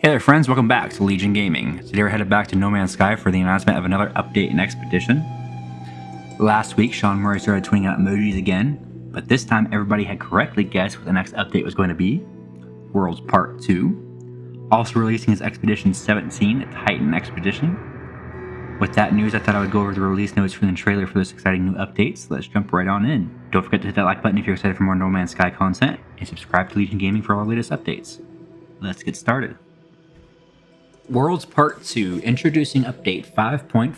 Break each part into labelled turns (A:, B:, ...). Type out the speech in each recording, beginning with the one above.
A: Hey there friends, welcome back to Legion Gaming. Today we're headed back to No Man's Sky for the announcement of another update and expedition. Last week, Sean Murray started tweeting out emojis again, but this time everybody had correctly guessed what the next update was going to be. Worlds Part 2. Also releasing his Expedition 17, Titan Expedition. With that news, I thought I would go over the release notes from the trailer for this exciting new update, so let's jump right on in. Don't forget to hit that like button if you're excited for more No Man's Sky content, and subscribe to Legion Gaming for all the latest updates. Let's get started. Worlds Part 2, introducing Update 5.5.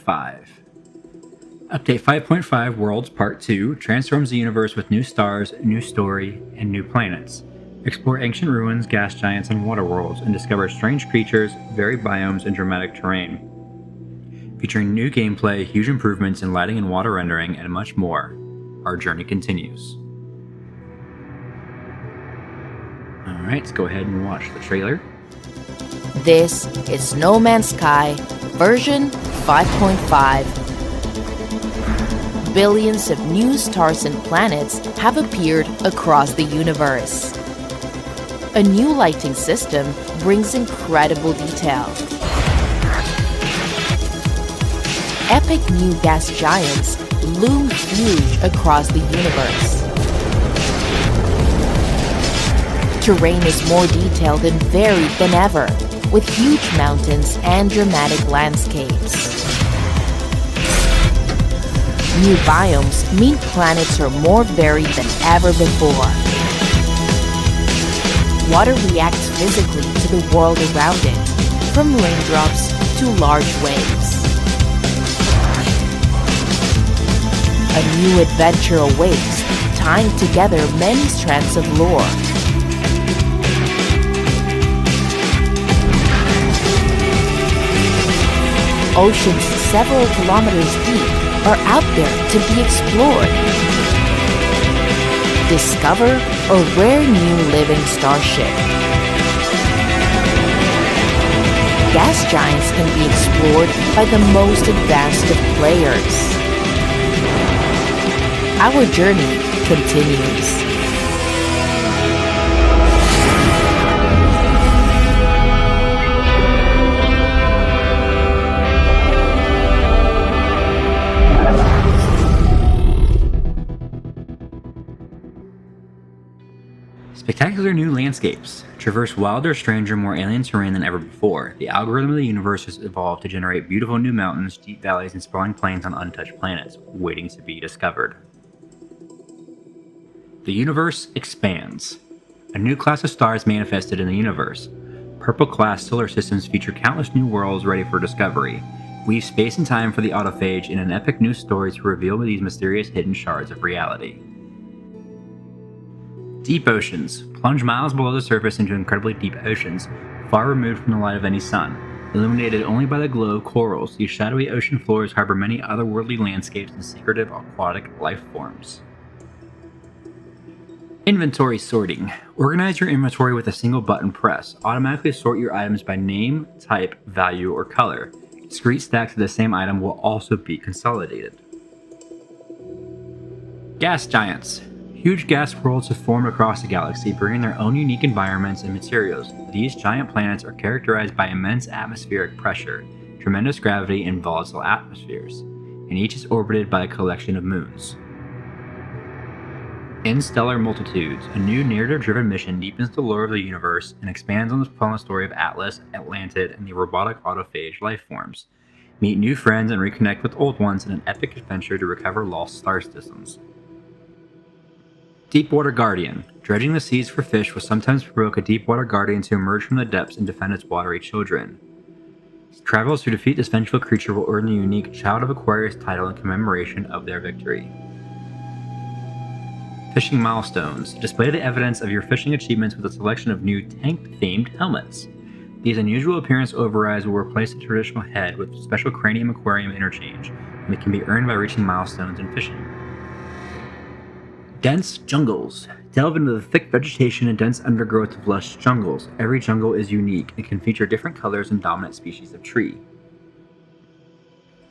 A: Update 5.5 Worlds Part 2 transforms the universe with new stars, new story, and new planets. Explore ancient ruins, gas giants, and water worlds, and discover strange creatures, varied biomes, and dramatic terrain. Featuring new gameplay, huge improvements in lighting and water rendering, and much more, our journey continues. Alright, let's go ahead and watch the trailer.
B: This is No Man's Sky version 5.5. Billions of new stars and planets have appeared across the universe. A new lighting system brings incredible detail. Epic new gas giants loom huge across the universe. Terrain is more detailed and varied than ever, with huge mountains and dramatic landscapes. New biomes mean planets are more varied than ever before. Water reacts physically to the world around it, from raindrops to large waves. A new adventure awaits, tying together many strands of lore. Oceans several kilometers deep are out there to be explored. Discover a rare new living starship. Gas giants can be explored by the most advanced of players. Our journey continues.
A: Spectacular new landscapes. Traverse wilder, stranger, more alien terrain than ever before. The algorithm of the universe has evolved to generate beautiful new mountains, deep valleys, and sprawling plains on untouched planets, waiting to be discovered. The universe expands. A new class of stars manifested in the universe. Purple-class solar systems feature countless new worlds ready for discovery. Weave space and time for the autophage in an epic new story to reveal these mysterious hidden shards of reality. Deep oceans. Plunge miles below the surface into incredibly deep oceans, far removed from the light of any sun. Illuminated only by the glow of corals, these shadowy ocean floors harbor many otherworldly landscapes and secretive aquatic life forms. Inventory sorting. Organize your inventory with a single button press. Automatically sort your items by name, type, value, or color. Discrete stacks of the same item will also be consolidated. Gas giants. Huge gas worlds have formed across the galaxy, bringing their own unique environments and materials. These giant planets are characterized by immense atmospheric pressure, tremendous gravity, and volatile atmospheres, and each is orbited by a collection of moons. Interstellar Multitudes, a new narrative-driven mission deepens the lore of the universe and expands on the fun story of Atlas, Atlantid, and the robotic autophage lifeforms. Meet new friends and reconnect with old ones in an epic adventure to recover lost star systems. Deepwater Guardian. Dredging the seas for fish will sometimes provoke a Deepwater Guardian to emerge from the depths and defend its watery children. Travelers who defeat this vengeful creature will earn the unique Child of Aquarius title in commemoration of their victory. Fishing milestones. Display the evidence of your fishing achievements with a selection of new tank-themed helmets. These unusual appearance overrides will replace the traditional head with special cranium aquarium interchange, and they can be earned by reaching milestones in fishing. Dense jungles. Delve into the thick vegetation and dense undergrowth of lush jungles. Every jungle is unique and can feature different colors and dominant species of tree.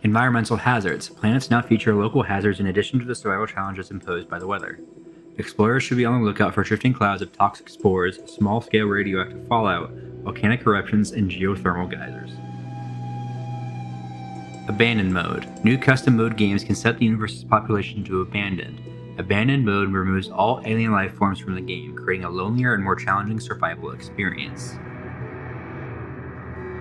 A: Environmental hazards. Planets now feature local hazards in addition to the survival challenges imposed by the weather. Explorers should be on the lookout for drifting clouds of toxic spores, small-scale radioactive fallout, volcanic eruptions, and geothermal geysers. Abandoned mode. New custom mode games can set the universe's population to abandoned. Abandoned mode removes all alien life forms from the game, creating a lonelier and more challenging survival experience.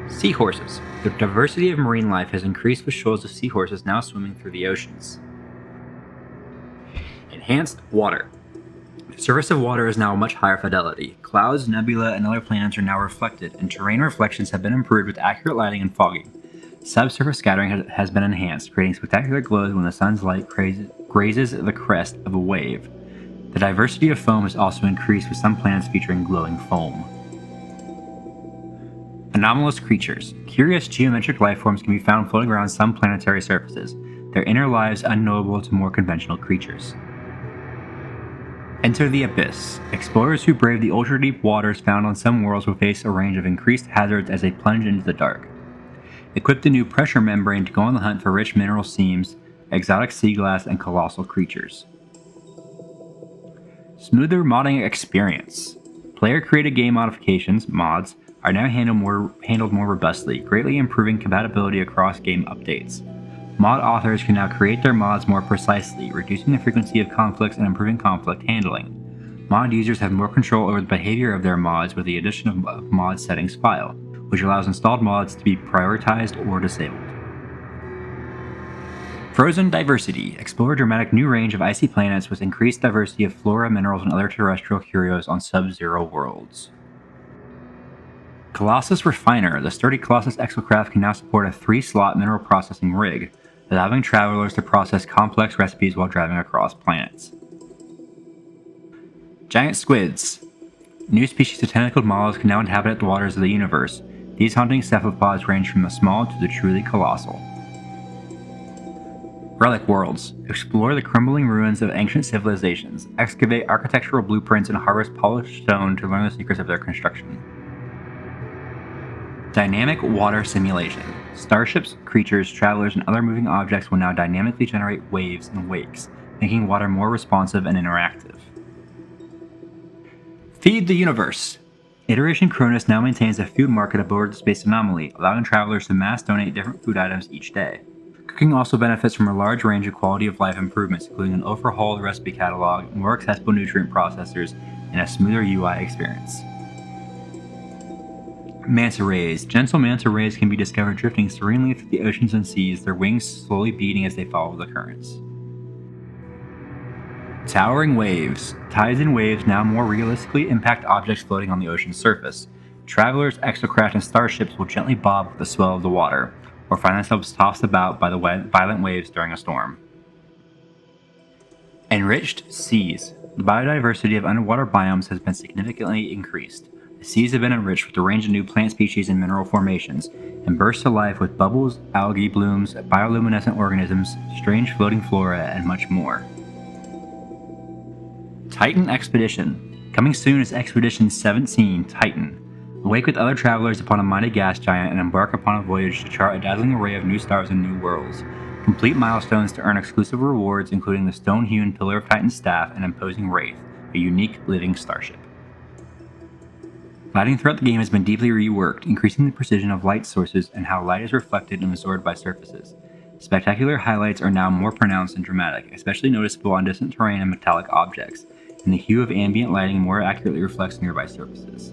A: Seahorses. The diversity of marine life has increased with shoals of seahorses now swimming through the oceans. Enhanced water. The surface of water is now much higher fidelity. Clouds, nebula, and other planets are now reflected, and terrain reflections have been improved with accurate lighting and fogging. Subsurface scattering has been enhanced, creating spectacular glows when the sun's light grazes the crest of a wave. The diversity of foam has also increased, with some planets featuring glowing foam. Anomalous creatures. Curious geometric life forms can be found floating around some planetary surfaces, their inner lives unknowable to more conventional creatures. Enter the Abyss. Explorers who brave the ultra-deep waters found on some worlds will face a range of increased hazards as they plunge into the dark. Equip the new pressure membrane to go on the hunt for rich mineral seams, exotic sea glass, and colossal creatures. Smoother modding experience. Player-created game modifications, mods, are now handled more robustly, greatly improving compatibility across game updates. Mod authors can now create their mods more precisely, reducing the frequency of conflicts and improving conflict handling. Mod users have more control over the behavior of their mods with the addition of mod settings file, which allows installed mods to be prioritized or disabled. Frozen diversity. Explore a dramatic new range of icy planets with increased diversity of flora, minerals, and other terrestrial curios on sub-zero worlds. Colossus Refiner. The sturdy Colossus exocraft can now support a 3-slot mineral processing rig, allowing travelers to process complex recipes while driving across planets. Giant squids. New species of tentacled mollusks can now inhabit the waters of the universe. These hunting cephalopods range from the small to the truly colossal. Relic worlds. Explore the crumbling ruins of ancient civilizations. Excavate architectural blueprints and harvest polished stone to learn the secrets of their construction. Dynamic water simulation. Starships, creatures, travelers, and other moving objects will now dynamically generate waves and wakes, making water more responsive and interactive. Feed the universe. Iteration Cronus now maintains a food market aboard the Space Anomaly, allowing travelers to mass donate different food items each day. Cooking also benefits from a large range of quality of life improvements, including an overhauled recipe catalog, more accessible nutrient processors, and a smoother UI experience. Manta rays. Gentle manta rays can be discovered drifting serenely through the oceans and seas, their wings slowly beating as they follow the currents. Towering waves. Tides and waves now more realistically impact objects floating on the ocean's surface. Travelers, exocraft, and starships will gently bob with the swell of the water, or find themselves tossed about by the violent waves during a storm. Enriched seas. The biodiversity of underwater biomes has been significantly increased. The seas have been enriched with a range of new plant species and mineral formations, and burst to life with bubbles, algae blooms, bioluminescent organisms, strange floating flora, and much more. Titan Expedition. Coming soon is Expedition 17, Titan. Awake with other travelers upon a mighty gas giant and embark upon a voyage to chart a dazzling array of new stars and new worlds. Complete milestones to earn exclusive rewards, including the stone-hewn Pillar of Titan staff and imposing Wraith, a unique living starship. Lighting throughout the game has been deeply reworked, increasing the precision of light sources and how light is reflected and absorbed by surfaces. Spectacular highlights are now more pronounced and dramatic, especially noticeable on distant terrain and metallic objects, and the hue of ambient lighting more accurately reflects nearby surfaces.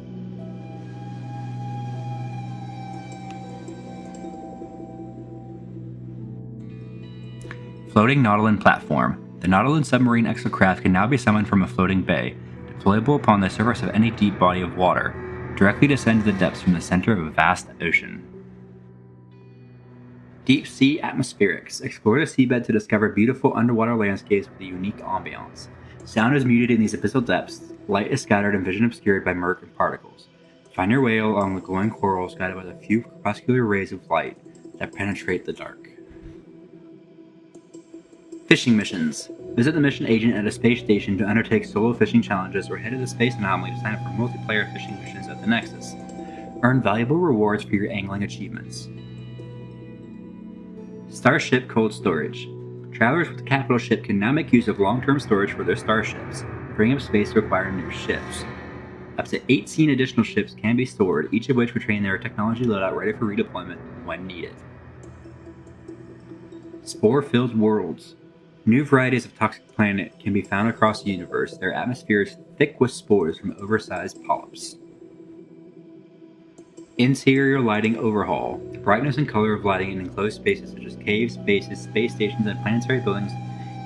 A: Floating Nautilin Platform. The Nautilin submarine exocraft can now be summoned from a floating bay, deployable upon the surface of any deep body of water. Directly descend to the depths from the center of a vast ocean. Deep Sea Atmospherics. Explore the seabed to discover beautiful underwater landscapes with a unique ambiance. Sound is muted in these abyssal depths, light is scattered and vision obscured by murk and particles. Find your way along the glowing corals guided by the few crepuscular rays of light that penetrate the dark. Fishing missions. Visit the mission agent at a space station to undertake solo fishing challenges, or head to the Space Anomaly to sign up for multiplayer fishing missions at the Nexus. Earn valuable rewards for your angling achievements. Starship Cold Storage. Travelers with the capital ship can now make use of long-term storage for their starships, freeing up space to acquire new ships. Up to 18 additional ships can be stored, each of which retain their technology loadout ready for redeployment when needed. Spore-filled worlds. New varieties of toxic planet can be found across the universe, their atmospheres thick with spores from oversized polyps. Interior lighting overhaul. The brightness and color of lighting in enclosed spaces such as caves, bases, space stations, and planetary buildings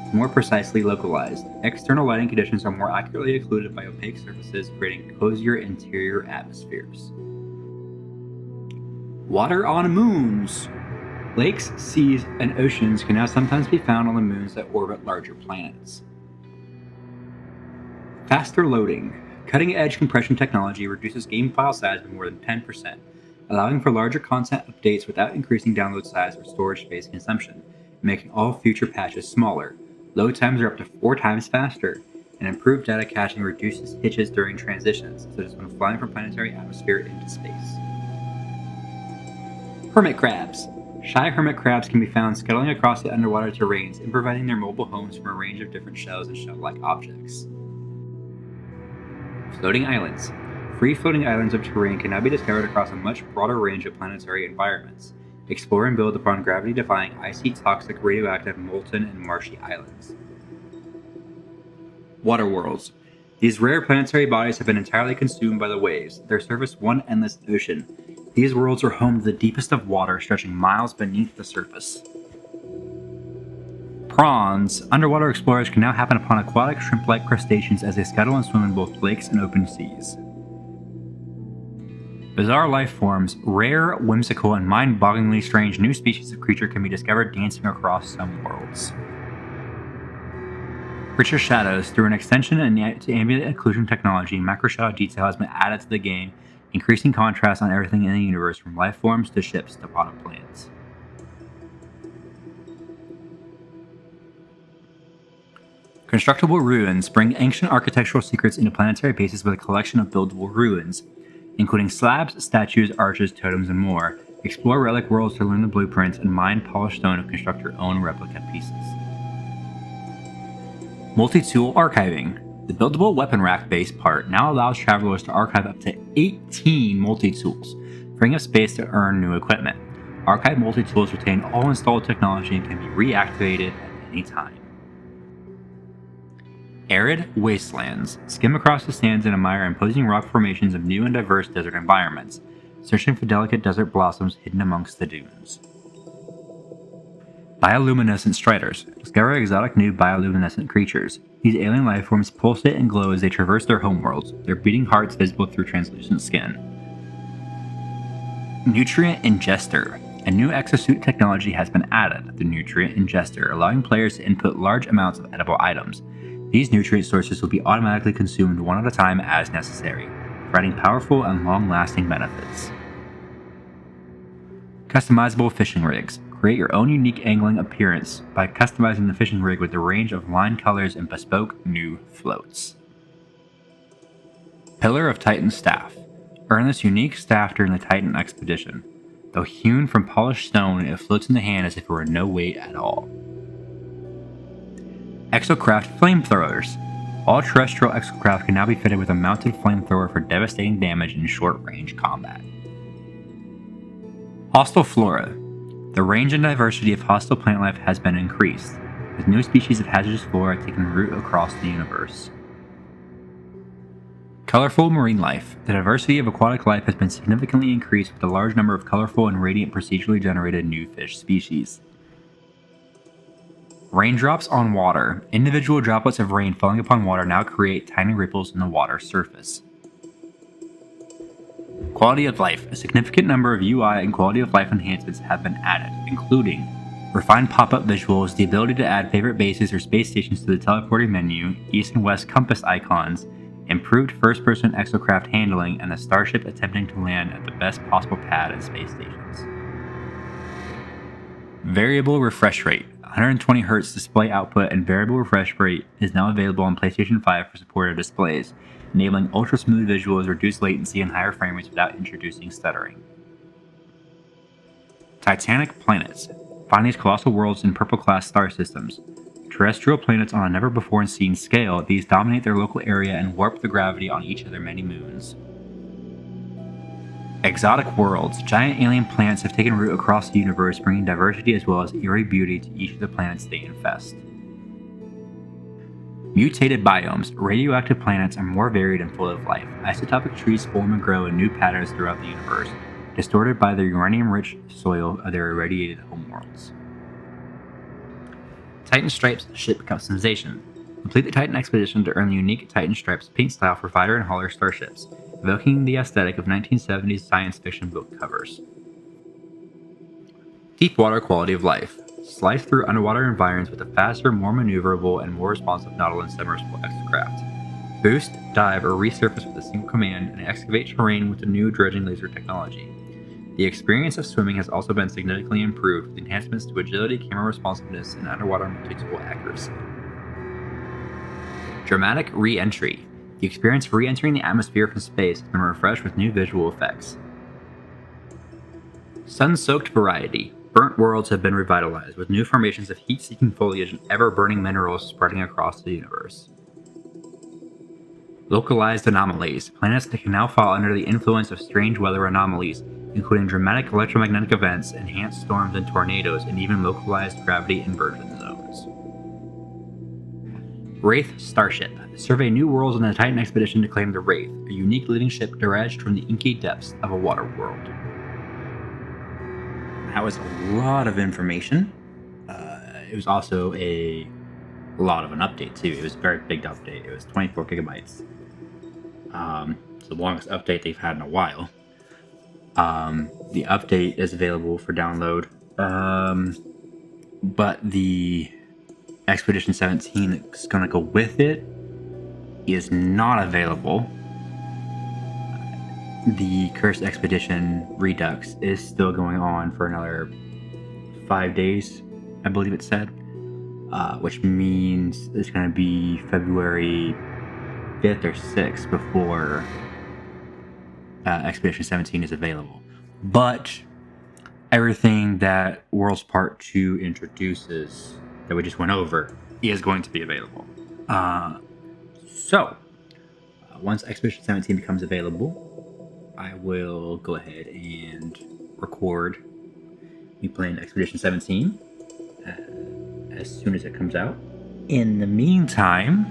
A: is more precisely localized. External lighting conditions are more accurately occluded by opaque surfaces, creating cozier interior atmospheres. Water on moons. Lakes, seas, and oceans can now sometimes be found on the moons that orbit larger planets. Faster loading. Cutting-edge compression technology reduces game file size by more than 10%, allowing for larger content updates without increasing download size or storage space consumption, making all future patches smaller. Load times are up to 4 times faster, and improved data caching reduces hitches during transitions, such as when flying from planetary atmosphere into space. Hermit crabs. Shy hermit crabs can be found scuttling across the underwater terrains, improvising their mobile homes from a range of different shells and shell-like objects. Floating islands. Free-floating islands of terrain can now be discovered across a much broader range of planetary environments. Explore and build upon gravity-defying, icy, toxic, radioactive, molten, and marshy islands. Water worlds. These rare planetary bodies have been entirely consumed by the waves, their surface one endless ocean. These worlds are home to the deepest of water, stretching miles beneath the surface. Prawns. Underwater explorers can now happen upon aquatic shrimp-like crustaceans as they scuttle and swim in both lakes and open seas. Bizarre life forms. Rare, whimsical, and mind-bogglingly strange new species of creature can be discovered dancing across some worlds. Richer shadows. Through an extension to ambient occlusion technology, macroshadow detail has been added to the game, increasing contrast on everything in the universe, from life forms to ships to potted plants. Constructible ruins. Bring ancient architectural secrets into planetary bases with a collection of buildable ruins, including slabs, statues, arches, totems, and more. Explore relic worlds to learn the blueprints and mine polished stone to construct your own replica pieces. Multi-tool archiving. The buildable weapon rack base part now allows travelers to archive up to 18 multi-tools, freeing up space to earn new equipment. Archive multi-tools retain all installed technology and can be reactivated at any time. Arid wastelands. Skim across the sands and admire imposing rock formations of new and diverse desert environments, searching for delicate desert blossoms hidden amongst the dunes. Bioluminescent striders. Discover exotic new bioluminescent creatures. These alien life forms pulsate and glow as they traverse their homeworlds, their beating hearts visible through translucent skin. Nutrient Ingester. A new exosuit technology has been added, the Nutrient Ingester, allowing players to input large amounts of edible items. These nutrient sources will be automatically consumed one at a time as necessary, providing powerful and long-lasting benefits. Customizable fishing rigs. Create your own unique angling appearance by customizing the fishing rig with a range of line colors and bespoke new floats. Pillar of Titan Staff. Earn this unique staff during the Titan expedition. Though hewn from polished stone, it floats in the hand as if it were no weight at all. Exocraft Flamethrowers. All terrestrial exocraft can now be fitted with a mounted flamethrower for devastating damage in short-range combat. Hostile Flora. The range and diversity of hostile plant life has been increased, with new species of hazardous flora taking root across the universe. Colorful marine life. The diversity of aquatic life has been significantly increased with a large number of colorful and radiant procedurally generated new fish species. Raindrops on water. Individual droplets of rain falling upon water now create tiny ripples in the water surface. Quality of life. A significant number of UI and quality of life enhancements have been added, including refined pop-up visuals, the ability to add favorite bases or space stations to the teleporting menu, east and west compass icons, improved first-person exocraft handling, and the starship attempting to land at the best possible pad and space stations. Variable refresh rate. 120 Hz display output and variable refresh rate is now available on PlayStation 5 for supported displays, enabling ultra-smooth visuals, reduced latency, and higher frame rates without introducing stuttering. Titanic planets. Find these colossal worlds in purple-class star systems. Terrestrial planets on a never-before-seen scale, these dominate their local area and warp the gravity on each of their many moons. Exotic worlds. Giant alien planets have taken root across the universe, bringing diversity as well as eerie beauty to each of the planets they infest. Mutated biomes. Radioactive planets are more varied and full of life. Isotopic trees form and grow in new patterns throughout the universe, distorted by the uranium-rich soil of their irradiated homeworlds. Titan Stripes ship customization. Complete the Titan expedition to earn the unique Titan Stripes paint style for fighter and hauler starships, evoking the aesthetic of 1970s science fiction book covers. Deep water quality of life. Slice through underwater environments with a faster, more maneuverable, and more responsive Nautilus submersible exocraft. Boost, dive, or resurface with a single command, and excavate terrain with the new dredging laser technology. The experience of swimming has also been significantly improved with enhancements to agility, camera responsiveness, and underwater multi-tool accuracy. Dramatic re-entry. The experience of re-entering the atmosphere from space has been refreshed with new visual effects. Sun-soaked variety. Burnt worlds have been revitalized, with new formations of heat-seeking foliage and ever-burning minerals spreading across the universe. Localized anomalies. Planets that can now fall under the influence of strange weather anomalies, including dramatic electromagnetic events, enhanced storms and tornadoes, and even localized gravity inversion zones. Wraith Starship. Survey new worlds on the Titan expedition to claim the Wraith, a unique living ship dredged from the inky depths of a water world. That was a lot of information. It was also a lot of an update too. It was a very big update. It was 24 gigabytes. It's the longest update they've had in a while. The update is available for download, but the Expedition 17 that's going to go with it is not available. The Cursed Expedition Redux is still going on for another 5 days, I believe it said, which means it's going to be February 5th or 6th before Expedition 17 is available. But everything that Worlds Part 2 introduces that we just went over is going to be available. So once Expedition 17 becomes available, I will go ahead and record me playing Expedition 17 as soon as it comes out. In the meantime,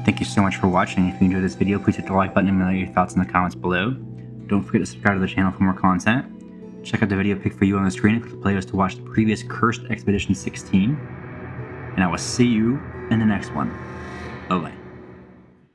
A: thank you so much for watching. If you enjoyed this video, please hit the like button and let your thoughts in the comments below. Don't forget to subscribe to the channel for more content. Check out the video picked for you on the screen and click the playlist to watch the previous Cursed Expedition 16. And I will see you in the next one. Bye-bye.